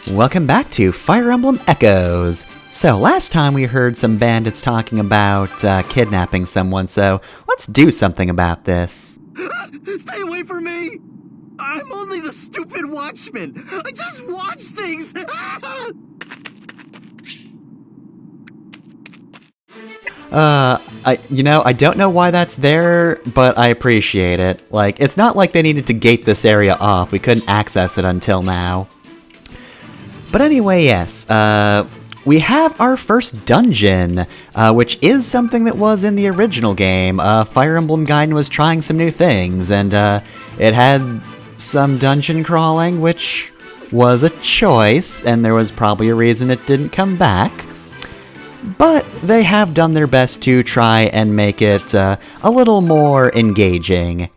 Welcome back to Fire Emblem Echoes. So, last time we heard some bandits talking about kidnapping someone, so let's do something about this. Stay away from me! I'm only the stupid watchman! I just watch things! I don't know why that's there, but I appreciate it. Like, it's not like they needed to gate this area off. We couldn't access it until now. But anyway, yes, we have our first dungeon, which is something that was in the original game. Fire Emblem Gaiden was trying some new things, and it had some dungeon crawling, which was a choice, and there was probably a reason it didn't come back. But they have done their best to try and make it a little more engaging,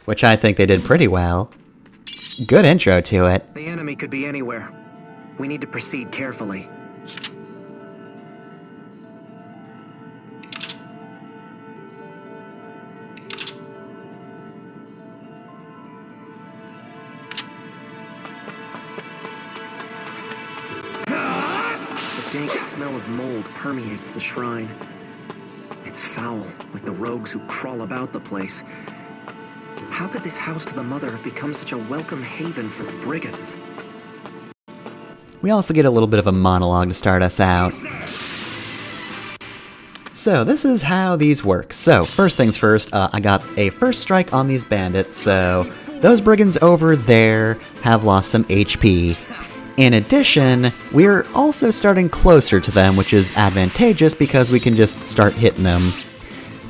which I think they did pretty well. Good intro to it. The enemy could be anywhere. We need to proceed carefully. The dank smell of mold permeates the shrine. It's foul, like the rogues who crawl about the place. How could this house to the mother have become such a welcome haven for brigands? We also get a little bit of a monologue to start us out. So, this is how these work. So, first things first, I got a first strike on these bandits, so those brigands over there have lost some HP. In addition, we're also starting closer to them, which is advantageous because we can just start hitting them.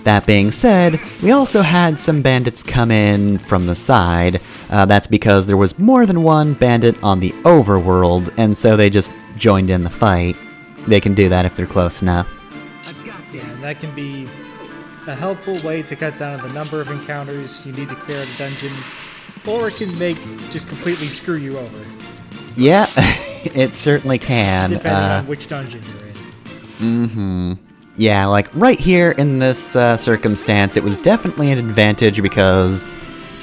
That being said, we also had some bandits come in from the side. That's because there was more than one bandit on the overworld, and so they just joined in the fight. They can do that if they're close enough. Yeah, that can be a helpful way to cut down on the number of encounters you need to clear out a dungeon, or it can just completely screw you over. Yeah, it certainly can. Depending on which dungeon you're in. Mm-hmm. Yeah, like, right here in this circumstance, it was definitely an advantage because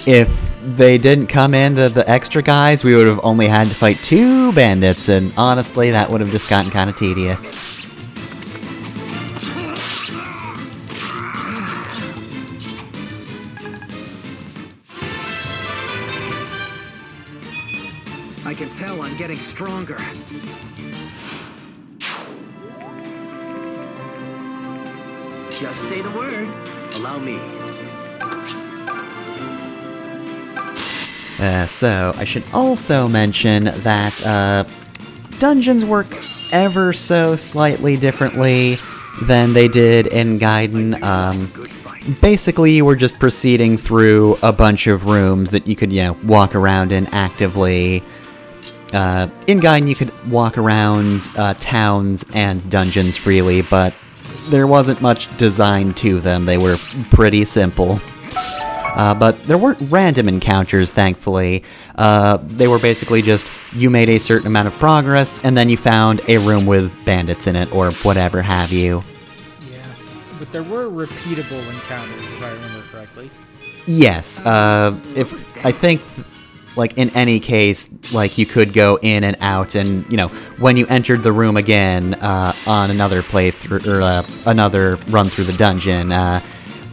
if they didn't come in, the extra guys, we would have only had to fight 2 bandits, and honestly, that would have just gotten kind of tedious. I can tell I'm getting stronger. Just say the word. Allow me. So, I should also mention that dungeons work ever so slightly differently than they did in Gaiden. Basically, you were just proceeding through a bunch of rooms that you could, walk around in actively. In Gaiden, you could walk around towns and dungeons freely, but there wasn't much design to them. They were pretty simple. But there weren't random encounters, thankfully. They were basically just, you made a certain amount of progress, and then you found a room with bandits in it, or whatever have you. Yeah, but there were repeatable encounters, if I remember correctly. Yes, I think, like, in any case, like, you could go in and out, and, when you entered the room again, on another playthrough, or another run through the dungeon,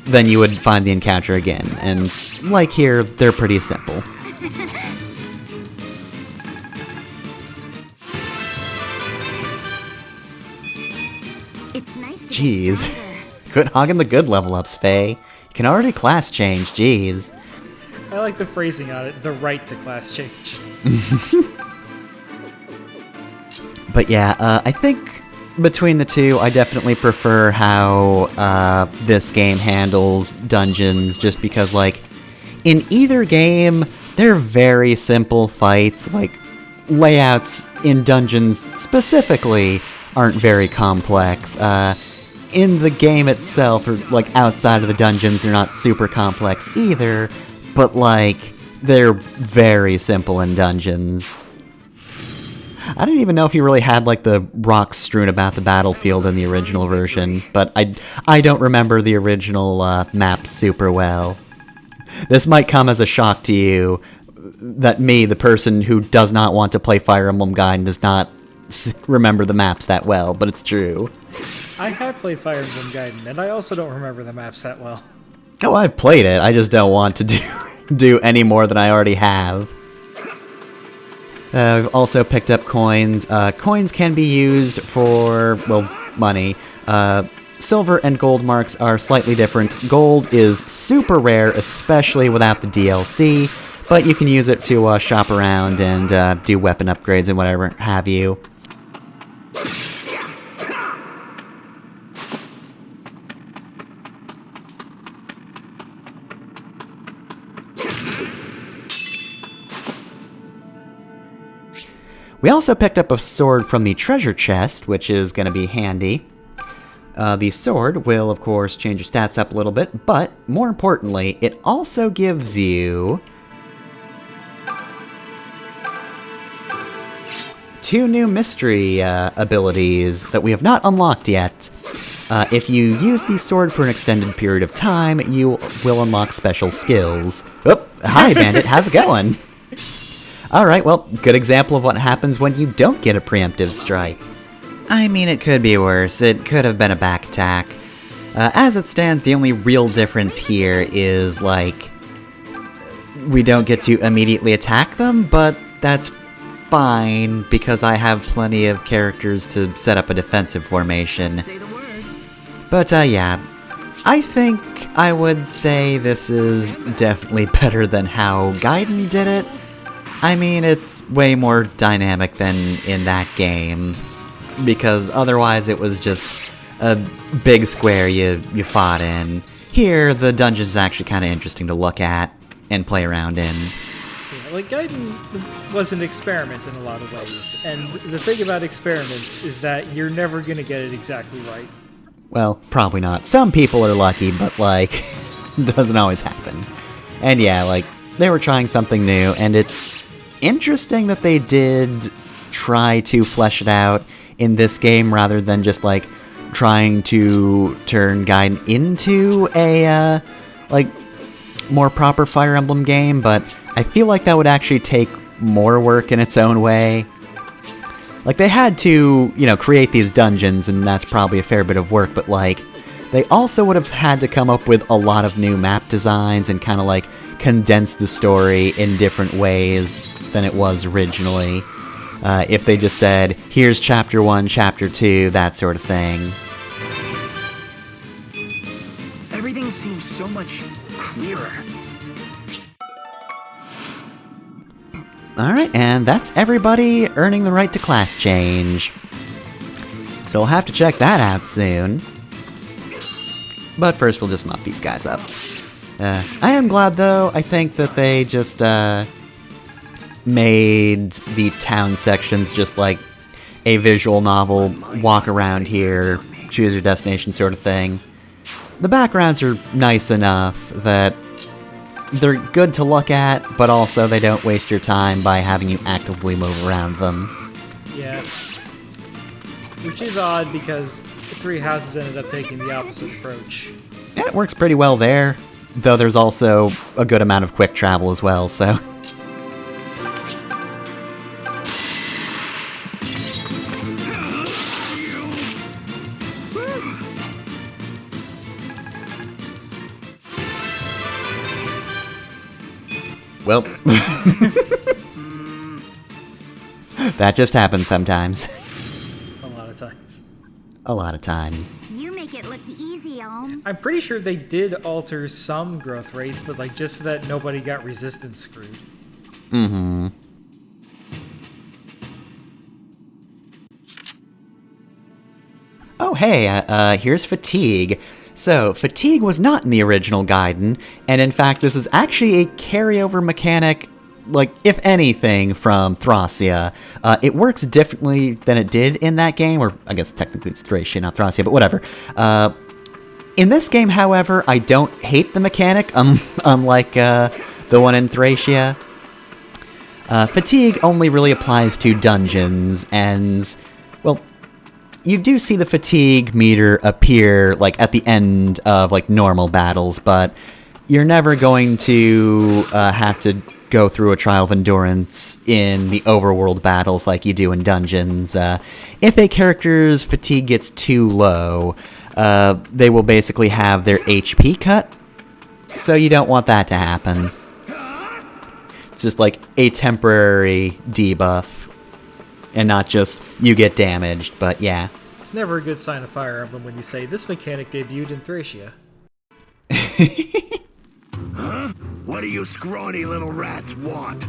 then you would find the encounter again, and, like here, they're pretty simple. It's nice to Jeez. get stronger. Quit hogging the good level ups, Faye. You can already class change, jeez. I like the phrasing on it, the right to class change. But yeah, I think between the two, I definitely prefer how this game handles dungeons, just because, like, in either game, they're very simple fights. Like, layouts in dungeons specifically aren't very complex. In the game itself, or, like, outside of the dungeons, they're not super complex either, but, like, they're very simple in dungeons. I didn't even know if you really had, like, the rocks strewn about the battlefield in the original version, but I don't remember the original map super well. This might come as a shock to you. that me, the person who does not want to play Fire Emblem Gaiden, does not remember the maps that well, but it's true. I have played Fire Emblem Gaiden, and I also don't remember the maps that well. Oh, I've played it. I just don't want to do any more than I already have. I've also picked up coins. Coins can be used for, well, money. Silver and gold marks are slightly different. Gold is super rare, especially without the DLC, but you can use it to shop around and do weapon upgrades and whatever have you. We also picked up a sword from the treasure chest, which is going to be handy. The sword will, of course, change your stats up a little bit, but more importantly, it also gives you 2 new mystery abilities that we have not unlocked yet. If you use the sword for an extended period of time, you will unlock special skills. Oh, hi, Bandit, how's it going? Alright, well, good example of what happens when you don't get a preemptive strike. I mean, it could be worse. It could have been a back attack. As it stands, the only real difference here is, like, we don't get to immediately attack them, but that's fine, because I have plenty of characters to set up a defensive formation. Say the word. But, yeah, I think I would say this is definitely better than how Gaiden did it. I mean, it's way more dynamic than in that game, because otherwise it was just a big square you fought in. Here, the dungeon is actually kind of interesting to look at and play around in. Yeah, like, Gaiden was an experiment in a lot of ways, and the thing about experiments is that you're never going to get it exactly right. Well, probably not. Some people are lucky, but, like, doesn't always happen. And yeah, like, they were trying something new, and it's interesting that they did try to flesh it out in this game rather than just, like, trying to turn Gaiden into a, like, more proper Fire Emblem game, but I feel like that would actually take more work in its own way. Like, they had to, you know, create these dungeons, and that's probably a fair bit of work, but, like, they also would have had to come up with a lot of new map designs and kind of, like, condense the story in different ways than it was originally. If they just said, here's chapter 1, chapter 2, that sort of thing. Everything seems so much clearer. Alright, and that's everybody earning the right to class change. So we'll have to check that out soon. But first we'll just mop these guys up. I am glad, though. I think that they just, made the town sections just like a visual novel, walk around here, choose your destination sort of thing. The backgrounds are nice enough that they're good to look at, but also they don't waste your time by having you actively move around them. Yeah. Which is odd because Three Houses ended up taking the opposite approach. Yeah, it works pretty well there, though there's also a good amount of quick travel as well, so... Well, that just happens sometimes. A lot of times. A lot of times. You make it look easy, Om. I'm pretty sure they did alter some growth rates, but like just so that nobody got resistance screwed. Mm-hmm. Oh, hey, here's Fatigue. So, Fatigue was not in the original Gaiden, and in fact, this is actually a carryover mechanic, like, if anything, from Thracia. It works differently than it did in that game, or I guess technically it's Thracia, not Thracia, but whatever. In this game, however, I don't hate the mechanic, unlike the one in Thracia. Fatigue only really applies to dungeons, and, well, you do see the fatigue meter appear, like, at the end of, like, normal battles, but you're never going to have to go through a trial of endurance in the overworld battles like you do in dungeons. If a character's fatigue gets too low, they will basically have their HP cut, so you don't want that to happen. It's just like a temporary debuff, and not just you get damaged, but yeah. It's never a good sign of Fire Emblem when you say, this mechanic debuted in Thracia. Huh? What do you scrawny little rats want?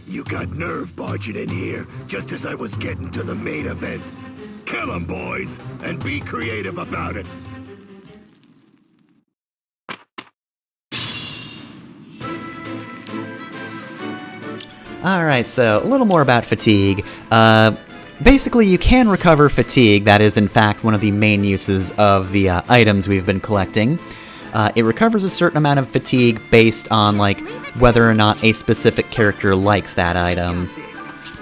You got nerve barging in here, just as I was getting to the main event. Kill 'em, boys, and be creative about it. Alright, so a little more about fatigue. Basically, you can recover fatigue. That is, in fact, one of the main uses of the items we've been collecting. It recovers a certain amount of fatigue based on, like, whether or not a specific character likes that item.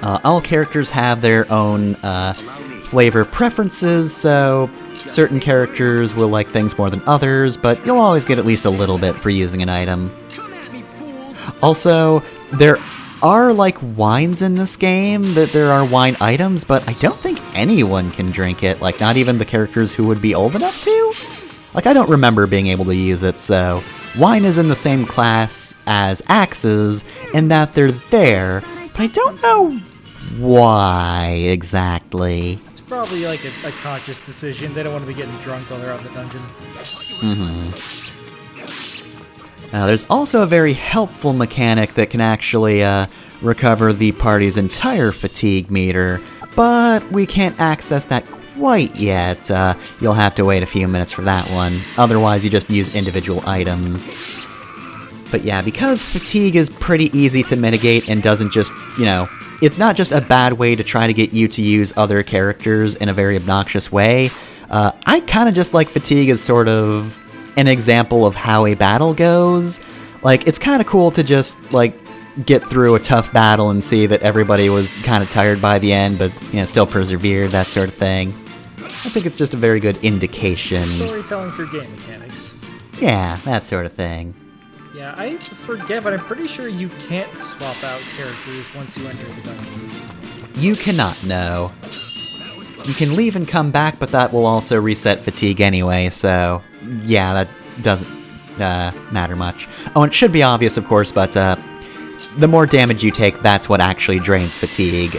All characters have their own flavor preferences, so certain characters will like things more than others, but you'll always get at least a little bit for using an item. Also, there are, like, wines in this game, that there are wine items, but I don't think anyone can drink it, like, not even the characters who would be old enough to? Like, I don't remember being able to use it, so wine is in the same class as axes, in that they're there, but I don't know why exactly. It's probably like a conscious decision. They don't want to be getting drunk while they're out in the dungeon. Now, there's also a very helpful mechanic that can actually recover the party's entire fatigue meter, but we can't access that quite yet. You'll have to wait a few minutes for that one. Otherwise, you just use individual items. But yeah, because fatigue is pretty easy to mitigate and doesn't just, you know, it's not just a bad way to try to get you to use other characters in a very obnoxious way. I kind of just like fatigue as sort of an example of how a battle goes. Like, it's kind of cool to just, like, get through a tough battle and see that everybody was kind of tired by the end, but, you know, still persevered, that sort of thing. I think it's just a very good indication. Storytelling through game mechanics. Yeah, that sort of thing. Yeah, I forget, but I'm pretty sure you can't swap out characters once you enter the dungeon. You cannot, no. You can leave and come back, but that will also reset fatigue anyway, so yeah, that doesn't matter much. Oh, and it should be obvious, of course, but the more damage you take, that's what actually drains fatigue,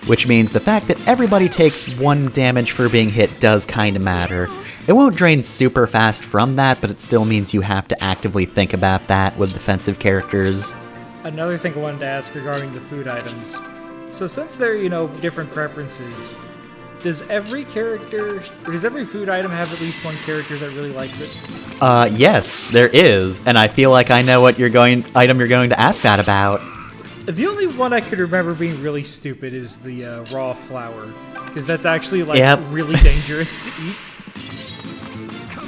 which means the fact that everybody takes 1 damage for being hit does kind of matter. It won't drain super fast from that, but it still means you have to actively think about that with defensive characters. Another thing I wanted to ask regarding the food items. So since they're, you know, different preferences, does every character, or does every food item have at least one character that really likes it? Yes, there is, and I feel like I know what item you're going to ask that about. The only one I could remember being really stupid is the raw flour, because that's actually, like, really dangerous to eat.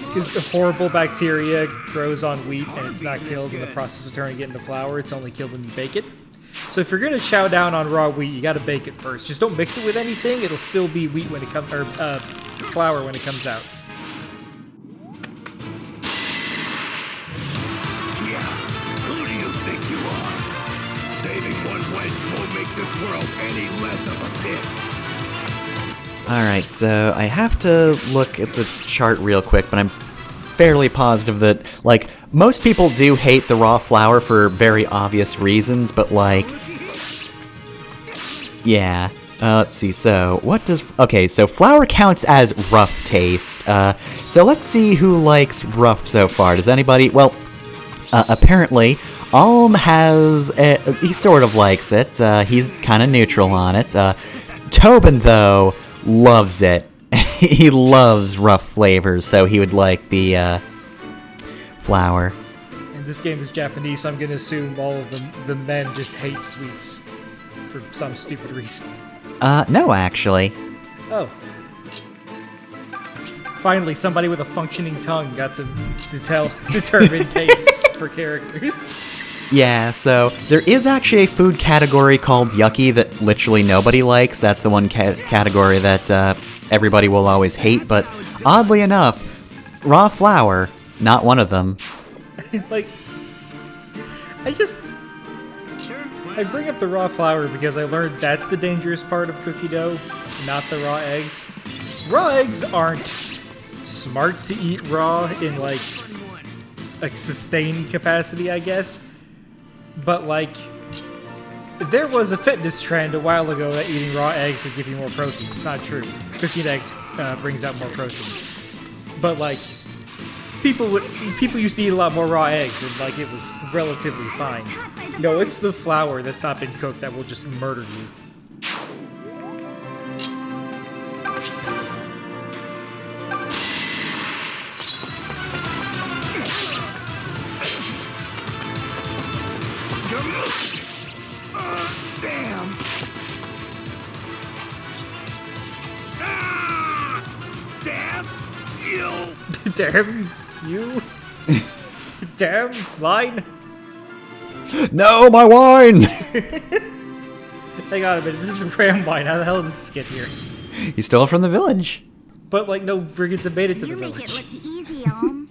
Because the horrible bacteria grows on wheat, and it's not killed in the process of turning it into flour, it's only killed when you bake it. So if you're gonna chow down on raw wheat, you gotta bake it first. Just don't mix it with anything, it'll still be wheat when it comes, or flour when it comes out. Yeah, who do you think you are? Saving one wench won't make this world any less of a pit. Alright, so I have to look at the chart real quick, but I'm fairly positive that, like, most people do hate the raw flour for very obvious reasons, but, like, yeah. Let's see, so, what does... Okay, so flour counts as rough taste. So let's see who likes rough so far. Does anybody... Well, apparently, Alm has... he sort of likes it. He's kind of neutral on it. Tobin, though, loves it. He loves rough flavors, so he would like the flour. And this game is Japanese, so I'm going to assume all of the men just hate sweets for some stupid reason. No, actually. Oh. Finally, somebody with a functioning tongue got to determine tastes for characters. Yeah, so there is actually a food category called yucky that literally nobody likes. That's the one category that everybody will always hate, but oddly enough, raw flour, not one of them. Like, I just... I bring up the raw flour because I learned that's the dangerous part of cookie dough, not the raw eggs. Raw eggs aren't smart to eat raw in, like sustained capacity, I guess. But, like, there was a fitness trend a while ago that eating raw eggs would give you more protein. It's not true. Cooking eggs brings out more protein. But, like, people used to eat a lot more raw eggs, and, like, it was relatively fine. No, it's the flour that's not been cooked that will just murder you. Damn! Damn you! Damn you. Damn line. No, my wine! Hang on a minute, this is ram wine. How the hell did this get here? He stole it from the village. But, like, no brigands have made it to the You make village. it look easy, Om.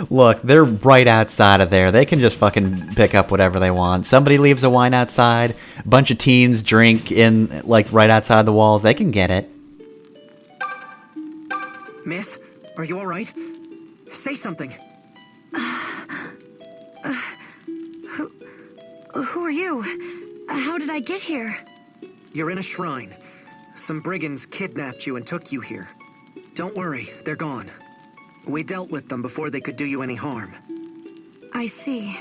Look, they're right outside of there. They can just fucking pick up whatever they want. Somebody leaves a wine outside. A bunch of teens drink in, like, right outside the walls. They can get it. Miss, are you alright? Say something. Who are you? How did I get here? You're in a shrine. Some brigands kidnapped you and took you here. Don't worry, they're gone. We dealt with them before they could do you any harm. I see.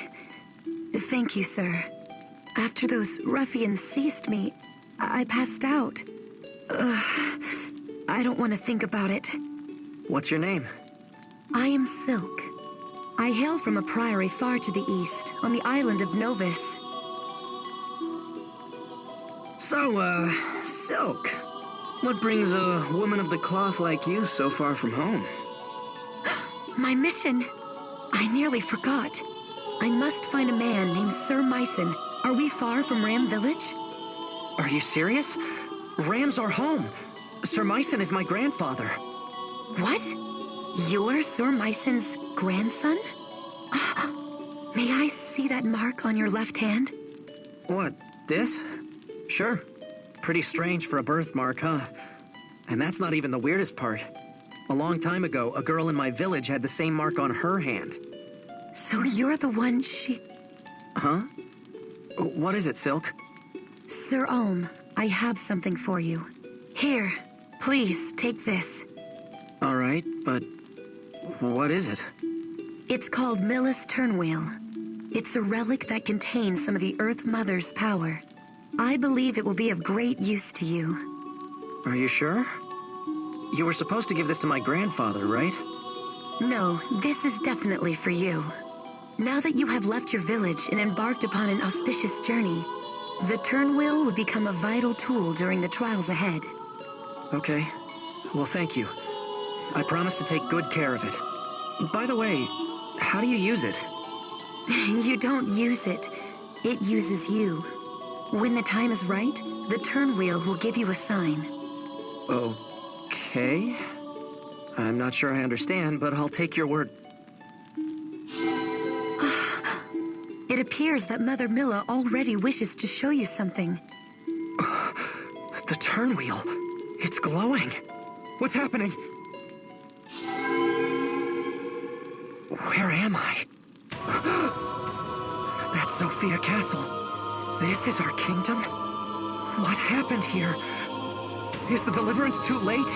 Thank you, sir. After those ruffians seized me, I passed out. I don't want to think about it. What's your name? I am Silk. I hail from a priory far to the east, on the island of Novus. So, Silk. What brings a woman of the cloth like you so far from home? My mission. I nearly forgot. I must find a man named Sir Myson. Are we far from Ram Village? Are you serious? Ram's our home. Sir Myson is my grandfather. What? You're Sir Myson's grandson? May I see that mark on your left hand? What, this? Sure. Pretty strange for a birthmark, huh? And that's not even the weirdest part. A long time ago, a girl in my village had the same mark on her hand. So you're the one Huh? What is it, Silk? Sir Ulm, I have something for you. Here, please, take this. All right, but what is it? It's called Mila's Turnwheel. It's a relic that contains some of the Earth Mother's power. I believe it will be of great use to you. Are you sure? You were supposed to give this to my grandfather, right? No, this is definitely for you. Now that you have left your village and embarked upon an auspicious journey, the Turnwheel will become a vital tool during the trials ahead. Okay. Well, thank you. I promise to take good care of it. By the way, how do you use it? You don't use it. It uses you. When the time is right, the Turnwheel will give you a sign. Okay. I'm not sure I understand, but I'll take your word. It appears that Mother Mila already wishes to show you something. The Turnwheel. It's glowing. What's happening? Where am I? That's Sophia Castle. This is our kingdom? What happened here? Is the deliverance too late?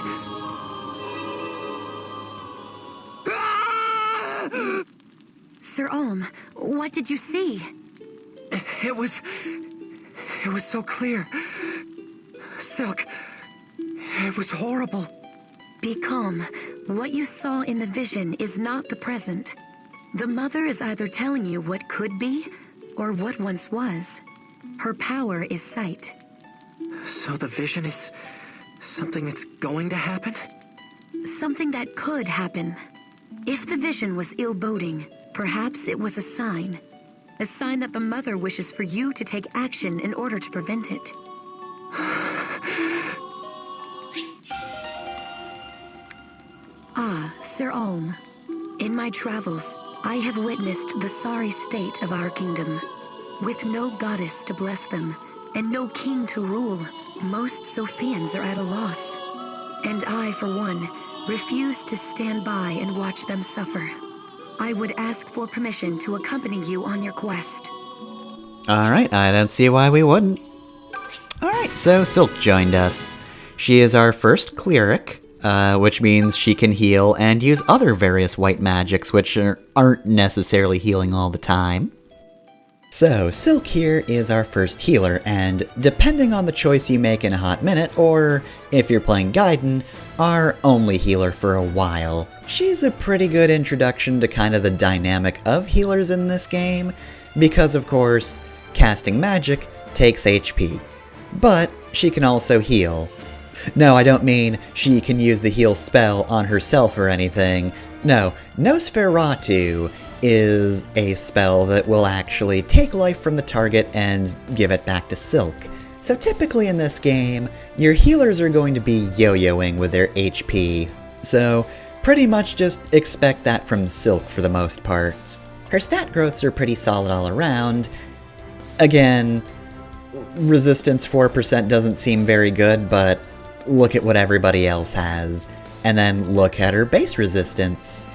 Ah! Sir Ulm, what did you see? It was so clear. Silk, it was horrible. Be calm. What you saw in the vision is not the present. The Mother is either telling you what could be, or what once was. Her power is sight. So the vision is something that's going to happen? Something that could happen. If the vision was ill-boding, perhaps it was a sign. A sign that the Mother wishes for you to take action in order to prevent it. Sir Ulm. In my travels, I have witnessed the sorry state of our kingdom. With no goddess to bless them, and no king to rule, most Sophians are at a loss. And I, for one, refuse to stand by and watch them suffer. I would ask for permission to accompany you on your quest. Alright, I don't see why we wouldn't. Alright, so Silk joined us. She is our first cleric, which means she can heal and use other various white magics which aren't necessarily healing all the time. So, Silk here is our first healer, and depending on the choice you make in a hot minute, or if you're playing Gaiden, our only healer for a while. She's a pretty good introduction to kind of the dynamic of healers in this game, because of course, casting magic takes HP. But she can also heal. No, I don't mean she can use the heal spell on herself or anything. No, Nosferatu is a spell that will actually take life from the target and give it back to Silk. So typically in this game, your healers are going to be yo-yoing with their HP. So pretty much just expect that from Silk for the most part. Her stat growths are pretty solid all around. Again, resistance 4% doesn't seem very good, but look at what everybody else has. And then look at her base resistance.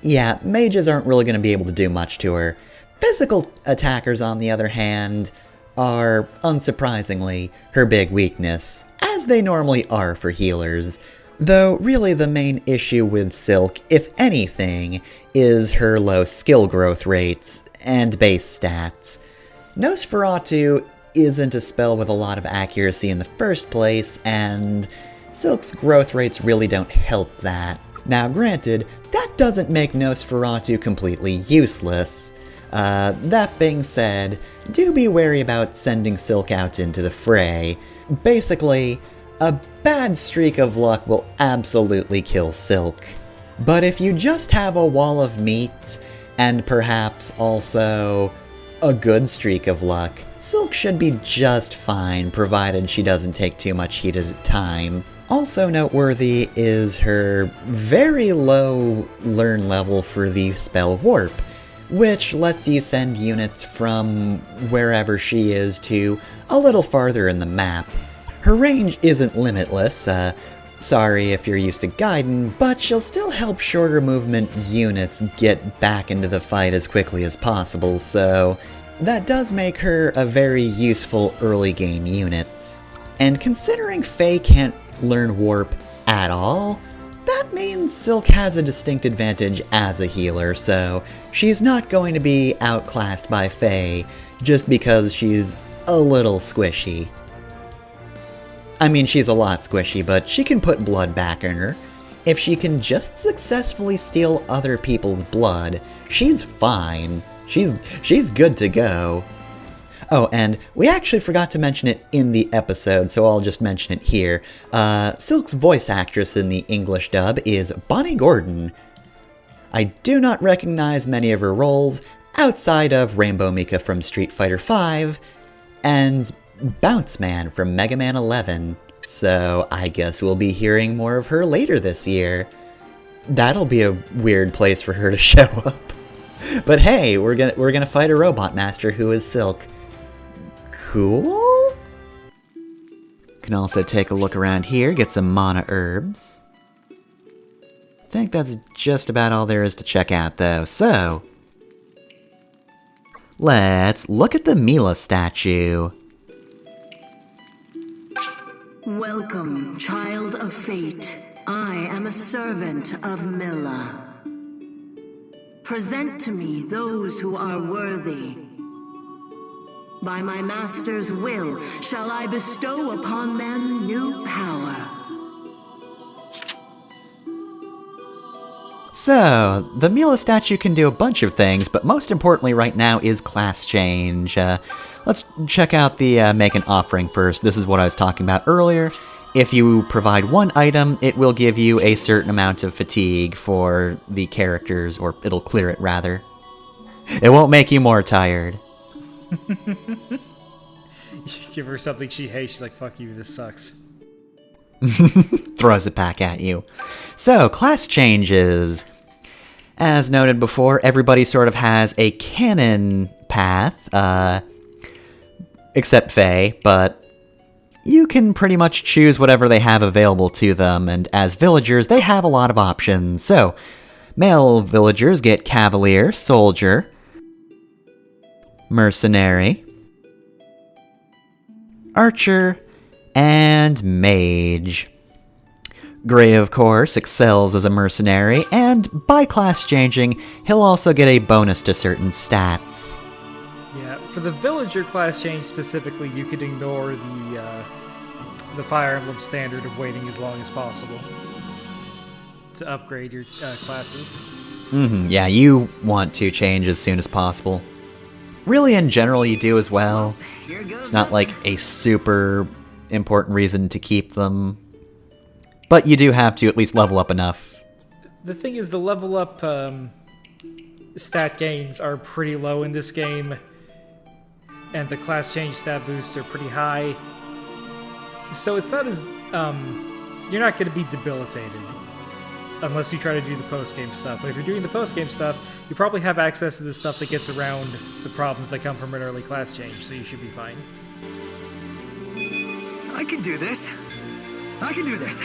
Yeah, mages aren't really going to be able to do much to her. Physical attackers, on the other hand, are, unsurprisingly, her big weakness, as they normally are for healers. Though, really the main issue with Silk, if anything, is her low skill growth rates and base stats. Nosferatu isn't a spell with a lot of accuracy in the first place, and Silk's growth rates really don't help that. Now granted, that doesn't make Nosferatu completely useless. That being said, do be wary about sending Silk out into the fray. Basically, a bad streak of luck will absolutely kill Silk. But if you just have a wall of meat, and perhaps also a good streak of luck, Silk should be just fine, provided she doesn't take too much heat at a time. Also noteworthy is her very low learn level for the spell Warp, which lets you send units from wherever she is to a little farther in the map. Her range isn't limitless, sorry if you're used to Gaiden, but she'll still help shorter movement units get back into the fight as quickly as possible, so that does make her a very useful early game unit. And considering Faye can't learn Warp at all, that means Silk has a distinct advantage as a healer, so she's not going to be outclassed by Faye just because she's a little squishy. I mean, she's a lot squishy, but she can put blood back in her. If she can just successfully steal other people's blood, she's fine. She's good to go. Oh, and we actually forgot to mention it in the episode, so I'll just mention it here. Silk's voice actress in the English dub is Bonnie Gordon. I do not recognize many of her roles outside of Rainbow Mika from Street Fighter V and Bounce Man from Mega Man 11, so I guess we'll be hearing more of her later this year. That'll be a weird place for her to show up. But hey, we're gonna fight a robot master who is Silk. Cool? Can also take a look around here, get some mana herbs. I think that's just about all there is to check out though, so let's look at the Mila statue. Welcome, child of fate. I am a servant of Mila. Present to me those who are worthy. By my master's will shall I bestow upon them new power. So, the Mila statue can do a bunch of things, but most importantly right now is class change. Let's check out the make an offering first. This is what I was talking about earlier. If you provide one item, it will give you a certain amount of fatigue for the characters, or it'll clear it rather. It won't make you more tired. You give her something she hates, she's like, fuck you, this sucks. Throws it back at you. So, class changes. As noted before, everybody sort of has a canon path. except Fae, but you can pretty much choose whatever they have available to them, and as villagers, they have a lot of options. So, male villagers get Cavalier, Soldier, Mercenary, Archer, and Mage. Gray, of course, excels as a mercenary, and by class changing, he'll also get a bonus to certain stats. Yeah, for the villager class change specifically, you could ignore the Fire Emblem standard of waiting as long as possible to upgrade your classes. Yeah, you want to change as soon as possible. Really, in general, you do as well. It's not like a super important reason to keep them, but you do have to at least level up enough. The thing is, the level up stat gains are pretty low in this game, and the class change stat boosts are pretty high. So it's not as... you're not going to be debilitated unless you try to do the post-game stuff. But if you're doing the post-game stuff, you probably have access to the stuff that gets around the problems that come from an early class change, so you should be fine. I can do this. I can do this.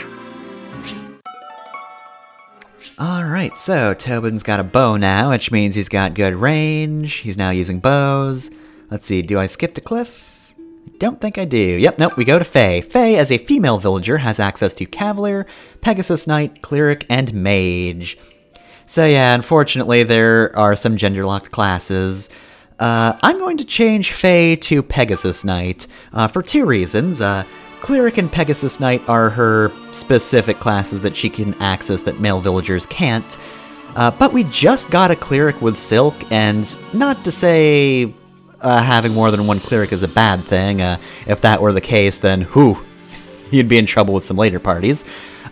Alright, so Tobin's got a bow now, which means he's got good range. He's now using bows. Let's see, do I skip to Cliff? Don't think I do. Yep, nope, we go to Fae. Fae, as a female villager, has access to Cavalier, Pegasus Knight, Cleric, and Mage. So yeah, unfortunately, there are some gender-locked classes. I'm going to change Fae to Pegasus Knight, for two reasons. Cleric and Pegasus Knight are her specific classes that she can access that male villagers can't. But we just got a Cleric with Silk, and not to say having more than one Cleric is a bad thing. If that were the case, then you'd be in trouble with some later parties.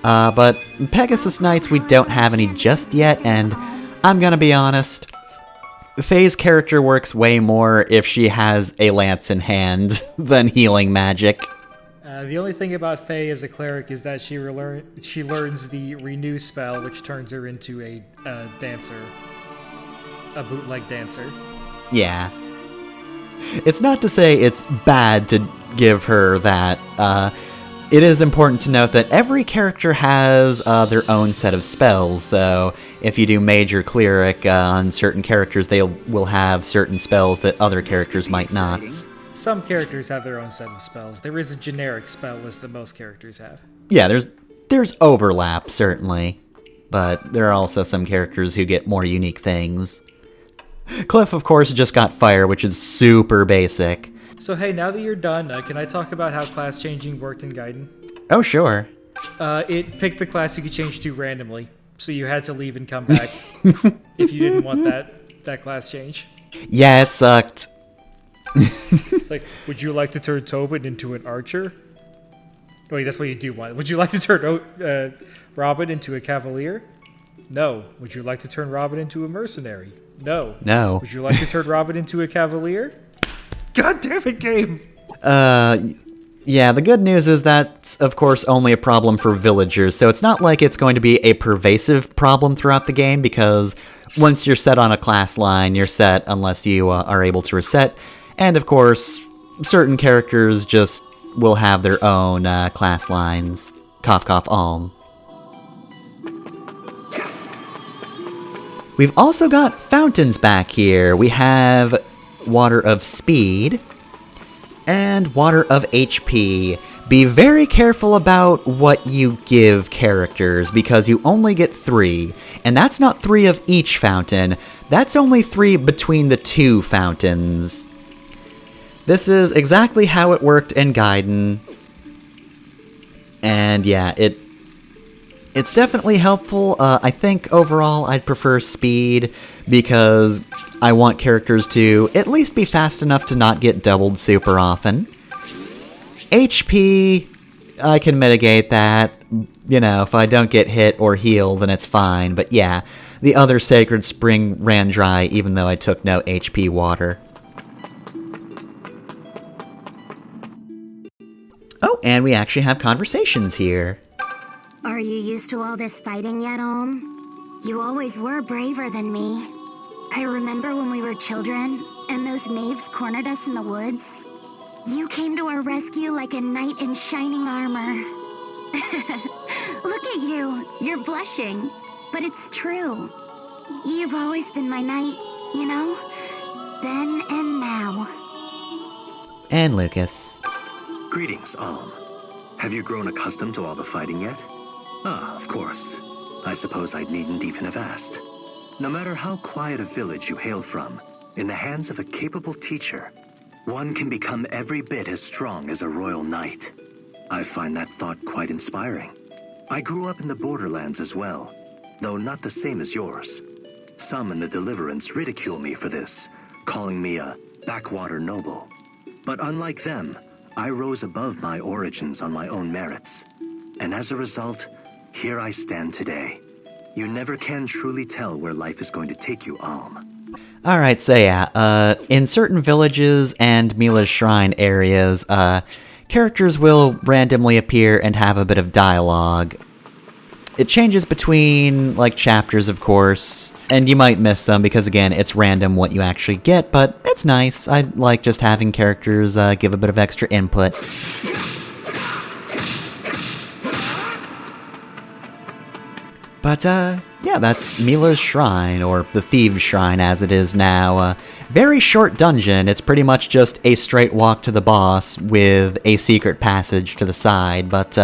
But Pegasus Knights, we don't have any just yet, and I'm gonna be honest, Faye's character works way more if she has a lance in hand than healing magic. The only thing about Faye as a cleric is that she learns the Renew spell, which turns her into a dancer. A bootleg dancer. Yeah. It's not to say it's bad to give her that. It is important to note that every character has their own set of spells, so if you do Mage or Cleric on certain characters, they will have certain spells that other characters might not. Some characters have their own set of spells. There is a generic spell list that most characters have. Yeah, there's overlap, certainly, but there are also some characters who get more unique things. Cliff, of course, just got Fire, which is super basic. So hey, now that you're done, can I talk about how class changing worked in Gaiden? Oh, sure. It picked the class you could change to randomly, so you had to leave and come back if you didn't want that class change. Yeah, it sucked. Like, would you like to turn Tobin into an archer? Wait, that's what you do want. Would you like to turn Robin into a cavalier? No. Would you like to turn Robin into a mercenary? No. No. Would you like to turn Robin into a cavalier? God damn it, game! Yeah, the good news is that's, of course, only a problem for villagers, so it's not like it's going to be a pervasive problem throughout the game, because once you're set on a class line, you're set unless you are able to reset, and of course, certain characters just will have their own class lines. Cough, cough, Alm. We've also got fountains back here. We have Water of Speed and Water of HP. Be very careful about what you give characters, because you only get 3, and that's not 3 of each fountain, that's only 3 between the 2 fountains. This is exactly how it worked in Gaiden, and yeah, it's definitely helpful. I think overall I'd prefer Speed, because I want characters to at least be fast enough to not get doubled super often. HP, I can mitigate that. You know, if I don't get hit or heal, then it's fine. But yeah, the other Sacred Spring ran dry even though I took no HP water. Oh, and we actually have conversations here. Are you used to all this fighting yet, Olm? You always were braver than me. I remember when we were children, and those knaves cornered us in the woods. You came to our rescue like a knight in shining armor. Look at you. You're blushing. But it's true. You've always been my knight, you know? Then and now. And Lucas. Greetings, Alm. Have you grown accustomed to all the fighting yet? Ah, of course. I suppose I needn't even have asked. No matter how quiet a village you hail from, in the hands of a capable teacher, one can become every bit as strong as a royal knight. I find that thought quite inspiring. I grew up in the borderlands as well, though not the same as yours. Some in the Deliverance ridicule me for this, calling me a backwater noble. But unlike them, I rose above my origins on my own merits. And as a result, here I stand today. You never can truly tell where life is going to take you, Alm. Alright, so yeah, in certain villages and Mila's shrine areas, characters will randomly appear and have a bit of dialogue. It changes between, like, chapters, of course, and you might miss some because, again, it's random what you actually get, but it's nice. I like just having characters give a bit of extra input. But, yeah, that's Mila's Shrine, or the Thieves' Shrine as it is now. Very short dungeon. It's pretty much just a straight walk to the boss with a secret passage to the side, but,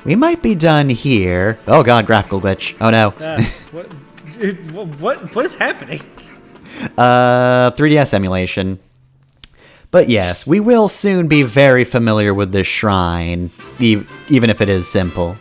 we might be done here. Oh god, graphical glitch. Oh no. What is happening? 3DS emulation. But yes, we will soon be very familiar with this shrine, even if it is simple.